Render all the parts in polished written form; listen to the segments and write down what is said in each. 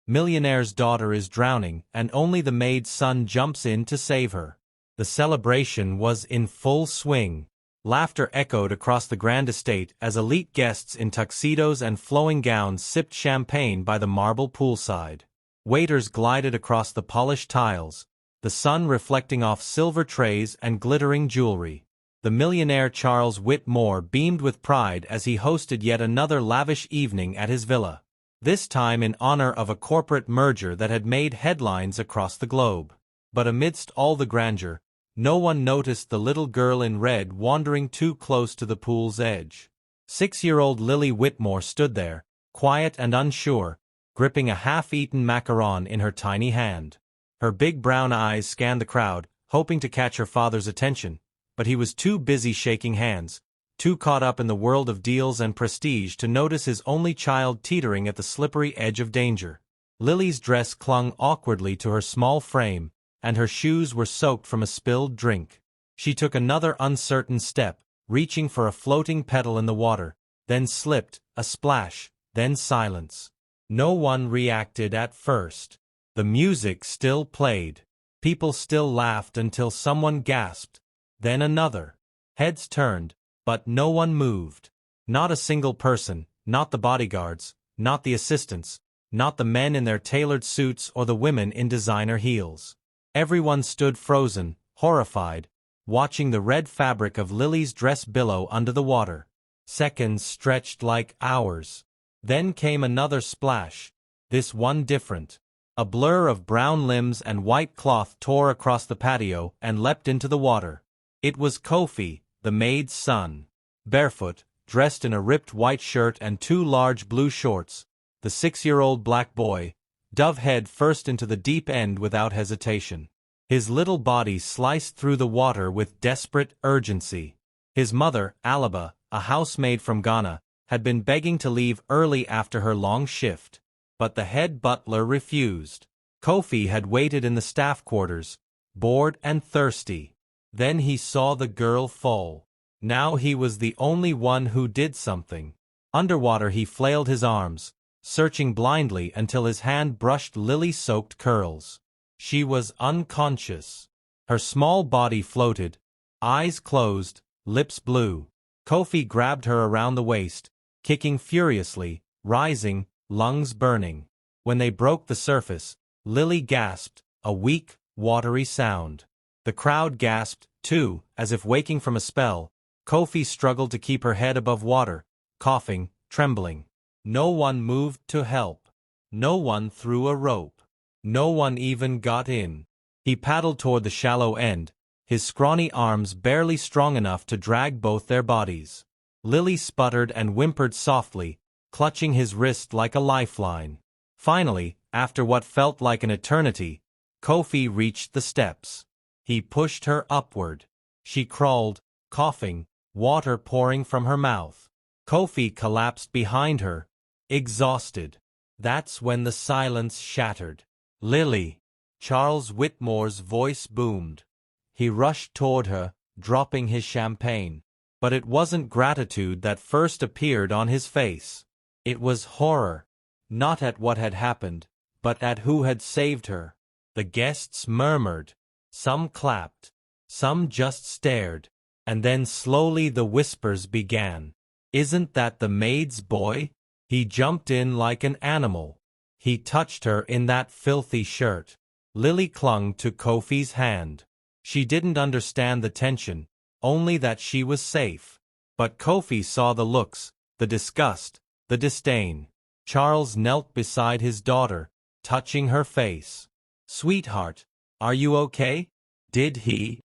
Millionaire's daughter is drowning, and only the maid's son jumps in to save her. The celebration was in full swing. Laughter echoed across the grand estate as elite guests in tuxedos and flowing gowns sipped champagne by the marble poolside. Waiters glided across the polished tiles, the sun reflecting off silver trays and glittering jewelry. The millionaire Charles Whitmore beamed with pride as he hosted yet another lavish evening at his villa, this time in honor of a corporate merger that had made headlines across the globe. But amidst all the grandeur, no one noticed the little girl in red wandering too close to the pool's edge. 6-year-old Lily Whitmore stood there, quiet and unsure, gripping a half-eaten macaron in her tiny hand. Her big brown eyes scanned the crowd, hoping to catch her father's attention, but he was too busy shaking hands, too caught up in the world of deals and prestige to notice his only child teetering at the slippery edge of danger. Lily's dress clung awkwardly to her small frame, and her shoes were soaked from a spilled drink. She took another uncertain step, reaching for a floating petal in the water, then slipped, a splash, then silence. No one reacted at first. The music still played. People still laughed until someone gasped, then another. Heads turned, but no one moved. Not a single person, not the bodyguards, not the assistants, not the men in their tailored suits or the women in designer heels. Everyone stood frozen, horrified, watching the red fabric of Lily's dress billow under the water. Seconds stretched like hours. Then came another splash, this one different. A blur of brown limbs and white cloth tore across the patio and leapt into the water. It was Kofi, the maid's son. Barefoot, dressed in a ripped white shirt and 2 large blue shorts, the 6-year-old black boy dove head first into the deep end without hesitation. His little body sliced through the water with desperate urgency. His mother, Alaba, a housemaid from Ghana, had been begging to leave early after her long shift. But the head butler refused. Kofi had waited in the staff quarters, bored and thirsty. Then he saw the girl fall. Now he was the only one who did something. Underwater he flailed his arms, searching blindly until his hand brushed lily-soaked curls. She was unconscious. Her small body floated, eyes closed, lips blue. Kofi grabbed her around the waist, kicking furiously, rising, lungs burning. When they broke the surface, Lily gasped, a weak, watery sound. The crowd gasped, too, as if waking from a spell. Kofi struggled to keep her head above water, coughing, trembling. No one moved to help. No one threw a rope. No one even got in. He paddled toward the shallow end, his scrawny arms barely strong enough to drag both their bodies. Lily sputtered and whimpered softly, clutching his wrist like a lifeline. Finally, after what felt like an eternity, Kofi reached the steps. He pushed her upward. She crawled, coughing, water pouring from her mouth. Kofi collapsed behind her, exhausted. That's when the silence shattered. Lily! Charles Whitmore's voice boomed. He rushed toward her, dropping his champagne. But it wasn't gratitude that first appeared on his face. It was horror, not at what had happened, but at who had saved her. The guests murmured. Some clapped. Some just stared. And then slowly the whispers began. "Isn't that the maid's boy? He jumped in like an animal. He touched her in that filthy shirt." Lily clung to Kofi's hand. She didn't understand the tension, only that she was safe. But Kofi saw the looks, the disgust, the disdain. Charles knelt beside his daughter, touching her face. "Sweetheart, are you okay? Did he?"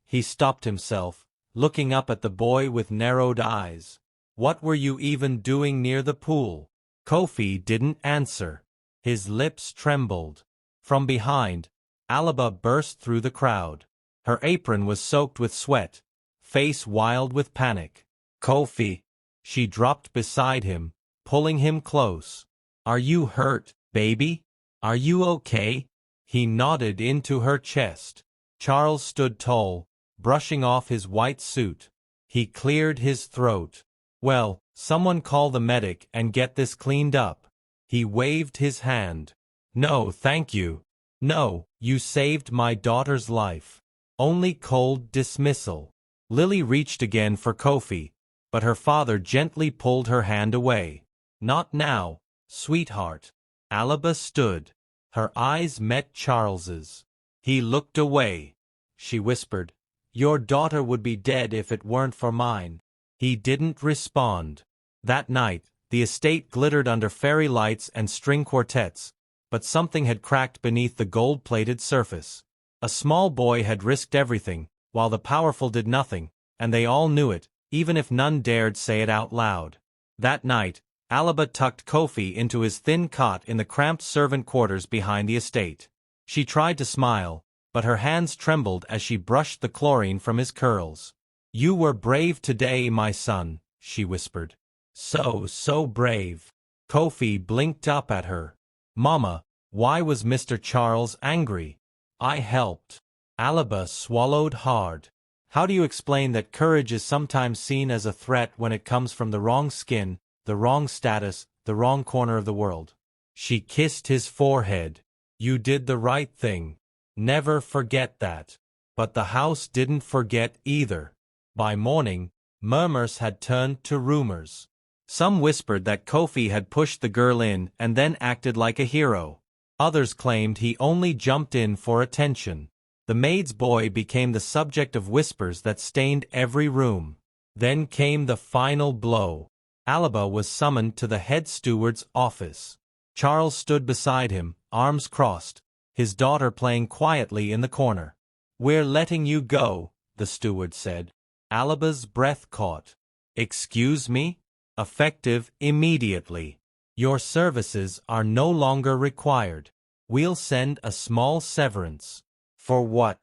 He stopped himself, looking up at the boy with narrowed eyes. "What were you even doing near the pool?" Kofi didn't answer. His lips trembled. From behind, Alaba burst through the crowd. Her apron was soaked with sweat, face wild with panic. "Kofi!" She dropped beside him, pulling him close. "Are you hurt, baby? Are you okay?" He nodded into her chest. Charles stood tall, brushing off his white suit. He cleared his throat. "Well, someone call the medic and get this cleaned up." He waved his hand. No, thank you. No, you saved my daughter's life. Only cold dismissal. Lily reached again for Kofi, but her father gently pulled her hand away. Not now, sweetheart. Alaba stood. Her eyes met Charles's. He looked away. She whispered, "Your daughter would be dead if it weren't for mine." He didn't respond. That night, the estate glittered under fairy lights and string quartets, but something had cracked beneath the gold-plated surface. A small boy had risked everything, while the powerful did nothing, and they all knew it, even if none dared say it out loud. That night, Alaba tucked Kofi into his thin cot in the cramped servant quarters behind the estate. She tried to smile, but her hands trembled as she brushed the chlorine from his curls. "You were brave today, my son," she whispered. So brave." Kofi blinked up at her. "Mama, why was Mr. Charles angry?" "I helped." Alaba swallowed hard. "How do you explain that courage is sometimes seen as a threat when it comes from the wrong skin, the wrong status, the wrong corner of the world?" She kissed his forehead. "You did the right thing. Never forget that." But the house didn't forget either. By morning, murmurs had turned to rumors. Some whispered that Kofi had pushed the girl in and then acted like a hero. Others claimed he only jumped in for attention. The maid's boy became the subject of whispers that stained every room. Then came the final blow. Alaba was summoned to the head steward's office. Charles stood beside him, arms crossed, his daughter playing quietly in the corner. "We're letting you go," the steward said. Alaba's breath caught. "Excuse me?" "Effective immediately. Your services are no longer required. We'll send a small severance." "For what?"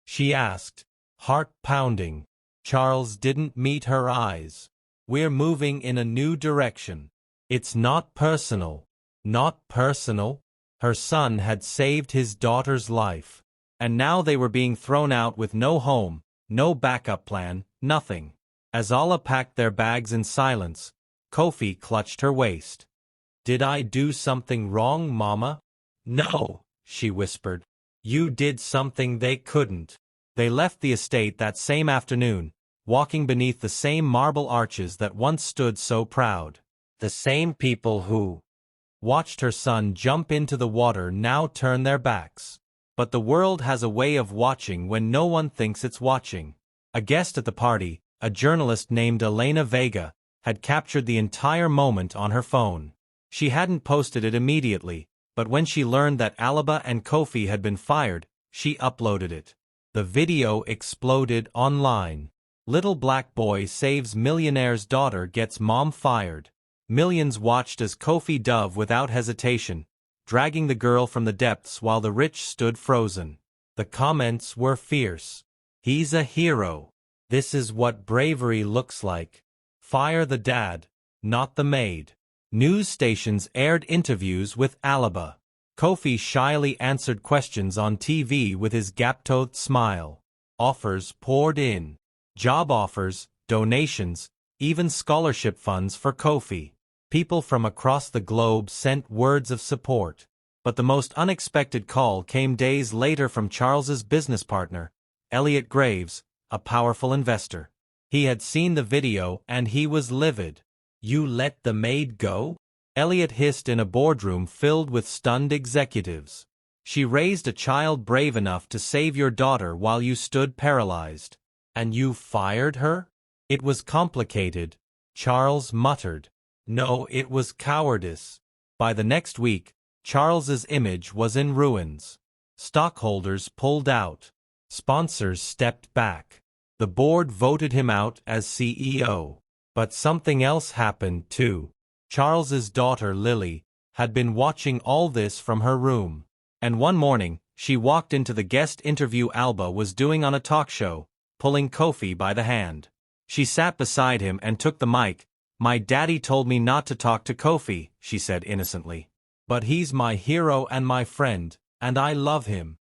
she asked, heart pounding. Charles didn't meet her eyes. "We're moving in a new direction. It's not personal." Not personal? Her son had saved his daughter's life. And now they were being thrown out with no home, no backup plan, nothing. As Allah packed their bags in silence, Kofi clutched her waist. "Did I do something wrong, Mama?" "No," she whispered. "You did something they couldn't." They left the estate that same afternoon, walking beneath the same marble arches that once stood so proud. The same people who watched her son jump into the water now turn their backs. But the world has a way of watching when no one thinks it's watching. A guest at the party, a journalist named Elena Vega, had captured the entire moment on her phone. She hadn't posted it immediately, but when she learned that Alaba and Kofi had been fired, she uploaded it. The video exploded online. Little black boy saves millionaire's daughter gets mom fired. Millions watched as Kofi dove without hesitation, dragging the girl from the depths while the rich stood frozen. The comments were fierce. "He's a hero. This is what bravery looks like. Fire the dad, not the maid." News stations aired interviews with Alaba. Kofi shyly answered questions on TV with his gap-toothed smile. Offers poured in. Job offers, donations, even scholarship funds for Kofi. People from across the globe sent words of support. But the most unexpected call came days later from Charles's business partner, Elliot Graves, a powerful investor. He had seen the video and he was livid. "You let the maid go?" Elliot hissed in a boardroom filled with stunned executives. "She raised a child brave enough to save your daughter while you stood paralyzed. And you fired her?" "It was complicated," Charles muttered. "No, it was cowardice." By the next week, Charles's image was in ruins. Stockholders pulled out. Sponsors stepped back. The board voted him out as CEO. But something else happened too. Charles's daughter Lily had been watching all this from her room. And one morning, she walked into the guest interview Alba was doing on a talk show, pulling Kofi by the hand. She sat beside him and took the mic. "My daddy told me not to talk to Kofi," she said innocently. "But he's my hero and my friend, and I love him."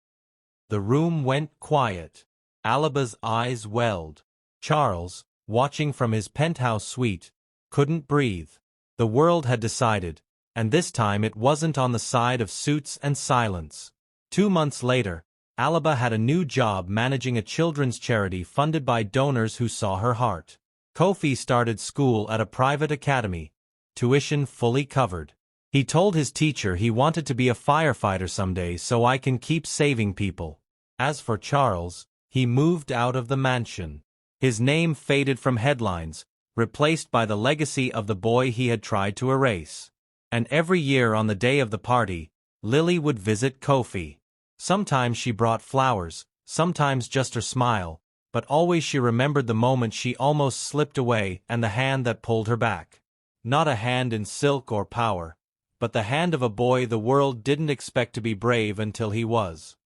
The room went quiet. Alaba's eyes welled. Charles, watching from his penthouse suite, couldn't breathe. The world had decided, And this time it wasn't on the side of suits and silence. 2 months later, Alaba had a new job managing a children's charity funded by donors who saw her heart. Kofi started school at a private academy, tuition fully covered. He told his teacher he wanted to be a firefighter someday so I can keep saving people. As for Charles, he moved out of the mansion. His name faded from headlines, replaced by the legacy of the boy he had tried to erase. And every year on the day of the party, Lily would visit Kofi. Sometimes she brought flowers, sometimes just her smile, but always she remembered the moment she almost slipped away and the hand that pulled her back. Not a hand in silk or power, but the hand of a boy the world didn't expect to be brave until he was.